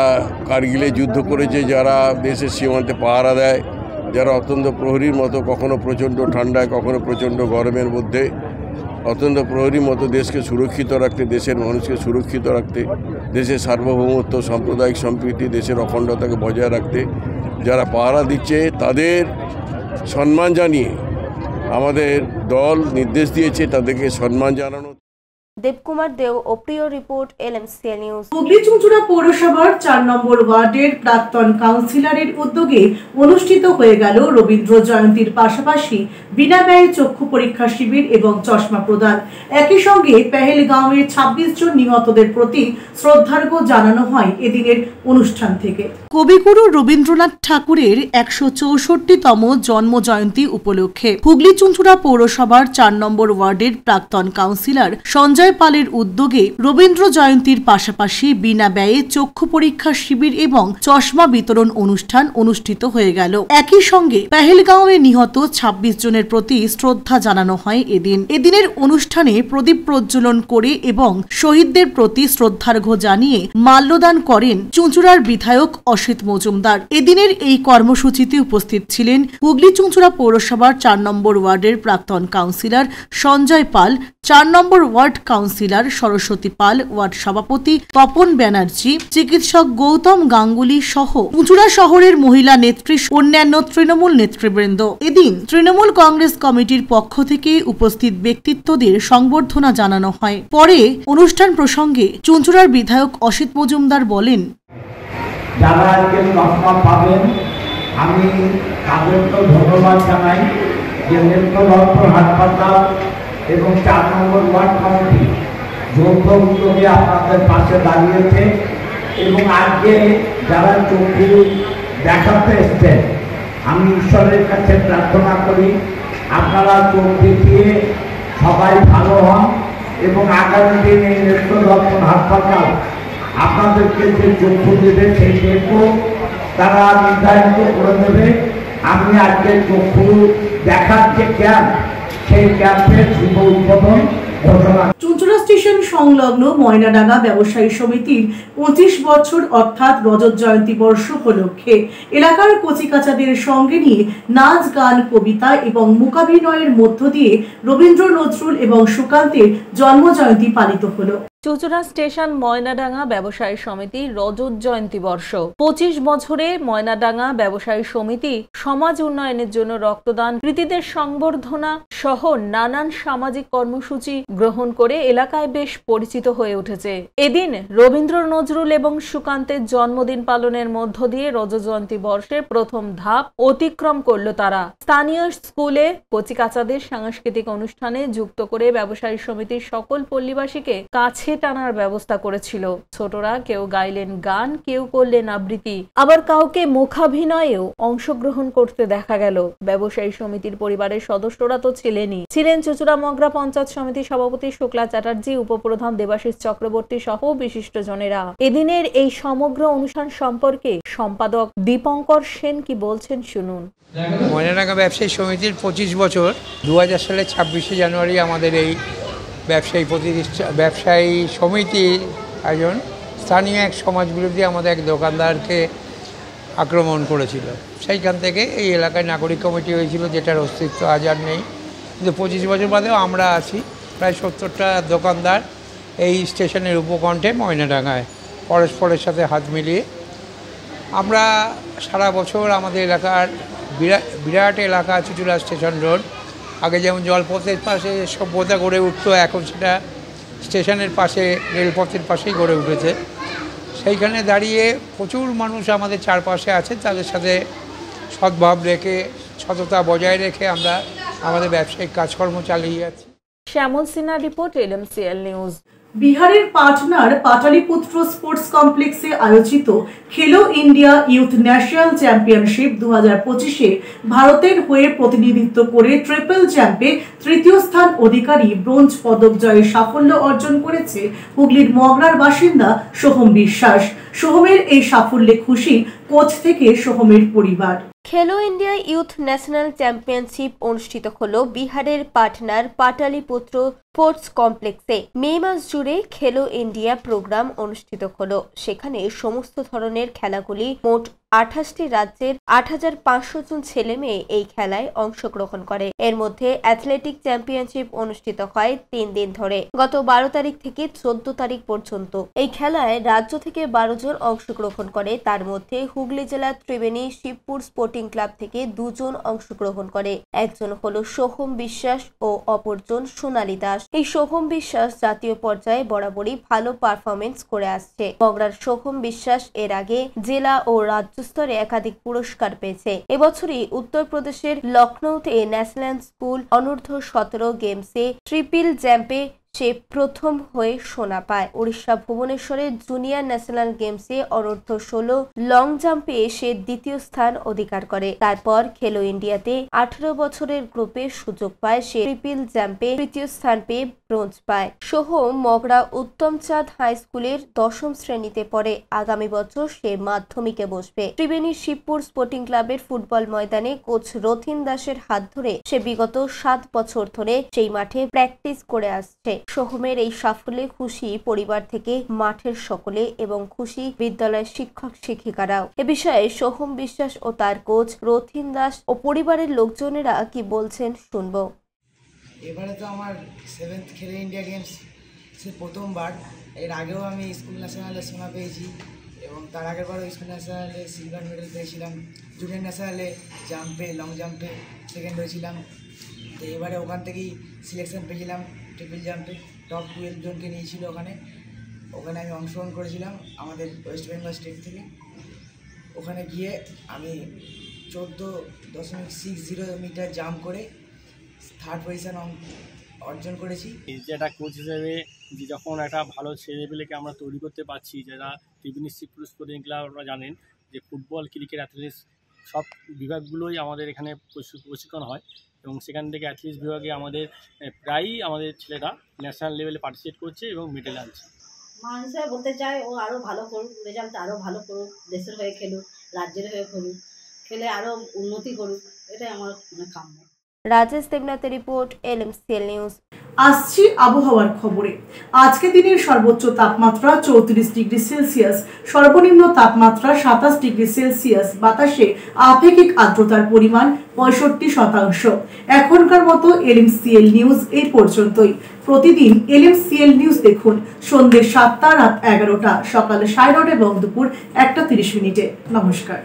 কারগিলে যুদ্ধ করেছে, যারা দেশের সীমান্তে পাহারা দেয়, যারা অত্যন্ত প্রহরীর মতো কখনো প্রচণ্ড ঠান্ডায় কখনো প্রচণ্ড গরমের মধ্যে অত্যন্ত প্রহরীর মতো দেশকে সুরক্ষিত রাখতে, দেশের মানুষকে সুরক্ষিত রাখতে, দেশের সার্বভৌমত্ব, সাম্প্রদায়িক সম্প্রীতি, দেশের অখণ্ডতাকে বজায় রাখতে যারা পাহারা দিচ্ছে তাদের সম্মান জানিয়ে আমাদের দল নির্দেশ দিয়েছে তাদেরকে সম্মান জানানো। দেবকুমার দেও ও প্রিয় রিপোর্ট, LMCL নিউজ। হুগলি চুঁচুড়া পৌরসভার 4 নম্বর ওয়ার্ডের প্রাক্তন কাউন্সিলরের উদ্যোগে অনুষ্ঠিত হয়ে গেল রবীন্দ্র জয়ন্তীর পাশাপাশি বিনা ব্যয়ে চক্ষু পরীক্ষা শিবির এবং চশমা প্রদান। একই সঙ্গে পেহেলগাঁওয়ের 26 জন নিহতদের প্রতি শ্রদ্ধার্ঘ্য জানানো হয় এদিনের অনুষ্ঠান থেকে। কবিগুরু রবীন্দ্রনাথ ঠাকুরের 164তম জন্ম জয়ন্তী উপলক্ষে হুগলি চুঁচুড়া পৌরসভার 4 নম্বর ওয়ার্ডের প্রাক্তন কাউন্সিলর সঞ্জয় পালের উদ্যোগে রবীন্দ্র জয়ন্তীর পাশাপাশি বিনা ব্যয়ে চক্ষু পরীক্ষা শিবির এবং চশমা বিতরণ অনুষ্ঠান অনুষ্ঠিত হয়ে গেল। একই সঙ্গে পেহেলগাঁওয়ে নিহত 26 জনের প্রতি শ্রদ্ধা জানানো হয় এদিনের অনুষ্ঠানে প্রদীপ প্রজ্বলন করে এবং শহীদদের প্রতি শ্রদ্ধার্ঘ্য জানিয়ে মাল্যদান করেন চুঁচুড়ার বিধায়ক অসিত মজুমদার। এদিনের এই কর্মসূচিতে উপস্থিত ছিলেন হুগলি চুঁচুড়া পৌরসভার 4 নম্বর ওয়ার্ডের প্রাক্তন কাউন্সিলর সঞ্জয় পাল, 4 নম্বর ওয়ার্ড কাউন্সিলর সরস্বতী পাল, ওয়ার্ড সভাপতি তপন ব্যানার্জি, চিকিৎসক গৌতম গাঙ্গুলি সহ চুঁচুড়া শহরের মহিলা নেত্রী, অন্যান্য তৃণমূল নেতৃবৃন্দ। এদিন তৃণমূল কংগ্রেস কমিটির পক্ষ থেকে উপস্থিত ব্যক্তিত্বদের সংবর্ধনা জানানো হয়। পরে অনুষ্ঠান প্রসঙ্গে চুঁচুড়ার বিধায়ক অসিত মজুমদার বলেন, যারা আজকে চশমা পাবেন আমি তাদেরকেও ধন্যবাদ জানাই যে নেত্রবর্তন হাসপাতাল এবং 4 নম্বর ওয়ার্ড কমিটি যৌথ উদ্যোগে আপনাদের পাশে দাঁড়িয়েছে এবং আজকে যারা চোখে দেখাতে এসছেন আমি ঈশ্বরের কাছে প্রার্থনা করি আপনারা চোখ দেখিয়ে সবাই ভালো হন এবং আগামী দিন এই নেত্রবর্তন হাসপাতাল আপনাদেরকে যে চক্ষু দেবে সেই চক্ষু তারা নির্ধারিত করে দেবে। আমি আজকে চক্ষু দেখার যে ক্যাম্প সেই ক্যাম্পের শুভ উদ্বোধন ঘোষণা। চুঁচুড়া স্টেশন সংলগ্ন ময়নাডাঙ্গা ব্যবসায়ী সমিতির 25 বছর অর্থাৎ রজত জয়ন্তী বর্ষ উপলক্ষে এলাকার কচিকাচাদের সঙ্গে নিয়ে নাচ, গান, কবিতা এবং মূকাভিনয়ের মধ্য দিয়ে রবীন্দ্র নজরুল এবং সুকান্তের জন্ম জয়ন্তী পালিত হলো। চুঁচুড়া স্টেশন ময়নাডাঙ্গা ব্যবসায়ী সমিতির রজত জয়ন্তী বর্ষ। 25 বছরে ময়নাডাঙ্গা ব্যবসায়ী সমিতি সমাজ উন্নয়নের জন্য রক্তদান, কৃতীদের সংবর্ধনা সহ নানান সামাজিক কর্মসূচি গ্রহণ করে এলাকায় বেশ পরিচিত হয়ে উঠেছে। এদিন রবীন্দ্র নজরুল এবং সুকান্তের জন্মদিন পালনের মধ্য দিয়ে রজত জয়ন্তী বর্ষের প্রথম ধাপ অতিক্রম করল তারা। স্থানীয় স্কুলে কচিকাচাদের সাংস্কৃতিক অনুষ্ঠানে যুক্ত করে ব্যবসায়ী সমিতির সকল পল্লীবাসীকে কাছে টানার ব্যবস্থা করেছিল। ছোটরা কেউ গাইলেন গান, কেউ করলেন আবৃত্তি, আবার কাউকে মুখাভিনয়েও অংশগ্রহণ করতে দেখা গেল। ব্যবসায়ী সমিতির পরিবারের সদস্যরা তো ছিলেন চুঁচুড়া মগরা পঞ্চায়েত সমিতির সভাপতি শুক্লা চ্যাটার্জি, উপপ্রধান দেবাশিস চক্রবর্তী সহ বিশিষ্ট জনেরা। এদিনের এই সমগ্র অনুষ্ঠান সম্পর্কে সম্পাদক দীপঙ্কর সেন কি বলছেন শুনুন। ময়নাডাঙ্গা ব্যবসায়ী সমিতির 25 বছর 2000 সালের 26শে জানুয়ারি আমাদের এই ব্যবসায়ী সমিতির একজন স্থানীয় এক সমাজবিরোধী আমাদের এক দোকানদারকে আক্রমণ করেছিল। সেইখান থেকে এই এলাকায় নাগরিক কমিটি হয়েছিল, যেটার অস্তিত্ব আজ আর নেই। কিন্তু 25 বছর বাদেও আমরা আছি। প্রায় 70টা দোকানদার এই স্টেশনের উপকণ্ঠে ময়নাডাঙ্গায় পরস্পরের সাথে হাত মিলিয়ে আমরা সারা বছর আমাদের এলাকার বিরাট এলাকা চুঁচুড়া স্টেশন রোড, আগে যেমন জলপথের পাশে সভ্যতা গড়ে উঠতো, এখন সেটা স্টেশনের পাশে রেলপথের পাশেই গড়ে উঠেছে। সেইখানে দাঁড়িয়ে প্রচুর মানুষ আমাদের চারপাশে আছে, তাদের সাথে সদ্ভাব রেখে, সততা বজায় রেখে আমরা আমাদের ব্যবসায়িক কাজকর্ম চালিয়ে যাচ্ছি। শ্যামল সিনহার রিপোর্ট, LMCL নিউজ। বিহারের পাটনার পাটালিপুত্র স্পোর্টস কমপ্লেক্সে আয়োজিত খেলো ইন্ডিয়া ইউথ ন্যাশনাল চ্যাম্পিয়নশিপ 2025-এ ভারতের হয়ে প্রতিনিধিত্ব করে ট্রিপল চ্যাম্পে 3য় স্থান অধিকারী ব্রোঞ্জ পদক জয়ে সাফল্য অর্জন করেছে হুগলির মগরার বাসিন্দা সোহম বিশ্বাস। সোহমের এই সাফল্যে খুশি কোচ থেকে সোহমের পরিবার। খেলো ইন্ডিয়া ইউথ ন্যাশনাল চ্যাম্পিয়নশিপ অনুষ্ঠিত হলো বিহারের পাটনার পাটালিপুত্র স্পোর্টস কমপ্লেক্সে। মে মাস জুড়ে খেলো ইন্ডিয়া প্রোগ্রাম অনুষ্ঠিত হলো। সেখানে সমস্ত ধরনের খেলাগুলি মোট 28টি রাজ্যের 8,500 জন ছেলে মেয়ে এই খেলায় অংশগ্রহণ করে। এর মধ্যে অ্যাথলেটিক চ্যাম্পিয়নশিপ অনুষ্ঠিত হয় 3 দিন ধরে, গত 12 তারিখ থেকে 14 তারিখ পর্যন্ত। এই খেলায় রাজ্য থেকে 12 জন অংশগ্রহণ করে, তার মধ্যে হুগলি জেলার ত্রিবেণী শিবপুর স্পোর্টিং ক্লাব থেকে 2 জন অংশগ্রহণ করে। একজন হলো সোহম বিশ্বাস ও অপরজন সোনালী দাস। এই সোহম বিশ্বাস জাতীয় পর্যায়ে বরাবরই ভালো পারফরমেন্স করে আসছে। মগরার সোহম বিশ্বাস এর আগে জেলা ও রাজ্য স্তরে একাধিক পুরস্কার পেয়েছে। এবছরই উত্তরপ্রদেশের লখনৌতে ন্যাশনাল স্কুল অনূর্ধ্ব 17 গেমসে ট্রিপল জাম্পে সে প্রথম হয়ে সোনা পায়। উড়িষ্যা ভুবনেশ্বরে জুনিয়র ন্যাশনাল গেমসে অনূর্ধ্ব 16 লং জাম্পে সে দ্বিতীয় স্থান অধিকার করে। তারপর খেলো ইন্ডিয়াতে 18 বছরের গ্রুপে সুযোগ পায়, সে ট্রিপল জাম্পে তৃতীয় স্থান পেয়ে ব্রোঞ্জ পায়। সোহম মগরা উত্তমচাঁদ হাই স্কুলের 10ম শ্রেণীতে পড়ে। আগামী বছর সে মাধ্যমিকে বসবে। ত্রিবেণী শিবপুর স্পোর্টিং ক্লাবের ফুটবল ময়দানে কোচ রথিন দাসের হাত ধরে সে বিগত 7 বছর ধরে সেই মাঠে প্র্যাকটিস করে আসছে। সোহমের এই সাফল্যে খুশি পরিবার থেকে মাঠের সকলে এবং খুশি বিদ্যালয়ের শিক্ষক শিক্ষিকারাও। এ বিষয়ে সোহম বিশ্বাস ও তার কোচ রথিন দাস ও পরিবারের লোকজনেরা কি বলছেন শুনবো। এবারে তো আমার 7th খেলো ইন্ডিয়া গেমস সে প্রথমবার। এর আগেও আমি স্কুল ন্যাশনালে সোনা পেয়েছি এবং তার আগের বারও স্কুল ন্যাশনালে সিলভার মেডেল পেয়েছিলাম। জুনিয়র ন্যাশনালে জাম্পে লং জাম্পে সেকেন্ড হয়েছিলাম। তো এবারে ওখান থেকেই সিলেকশন পেয়েছিলাম ট্রিপল জাম্পে। টপ 12 জনকে নিয়েছিল ওখানে আমি অংশগ্রহণ করেছিলাম আমাদের ওয়েস্ট বেঙ্গল স্টেট থেকে। ওখানে গিয়ে আমি 14.60 মিটার জাম্প করে 3rd পজিশন অর্জন করেছি। যেটা কোচ হিসেবে যে যখন একটা ভালো ছেলেপেলেকে আমরা তৈরি করতে পারছি, যারা ত্রিবেণী শিবপুর স্পোর্টিং ক্লাব আপনারা জানেন যে ফুটবল, ক্রিকেট, অ্যাথলেটিক্স সব বিভাগগুলোই আমাদের এখানে প্রশিক্ষণ হয় এবং সেখান থেকে অ্যাথলেটিক্স বিভাগে আমাদের প্রায়ই আমাদের ছেলেরা ন্যাশনাল লেভেলে পার্টিসিপেট করছে এবং মেডেল আনছে। মানুষ বলতে চায় ও আরও ভালো করুক, রেজাল্ট আরও ভালো করুক, দেশের হয়ে খেলুক, রাজ্যের হয়ে খেলুক, খেলে আরও উন্নতি করুক, এটাই আমার কাম্য। রাজেশ দেবনাথের রিপোর্ট, LMCL নিউজ। আসছি আবহাওয়ার খবরে। আজকে দিনের সর্বোচ্চ তাপমাত্রা 34 ডিগ্রি সেলসিয়াস, সর্বনিম্ন তাপমাত্রা 27 ডিগ্রি সেলসিয়াস। বাতাসে আপেক্ষিক আর্দ্রতার পরিমাণ 65%। এখনকার মতো LMCL নিউজ এই পর্যন্তই। প্রতিদিন LMCL নিউজ দেখুন সন্ধ্যে 7টা, রাত 11টা, সকালে 9:30 এবং দুপুর 1:30। নমস্কার।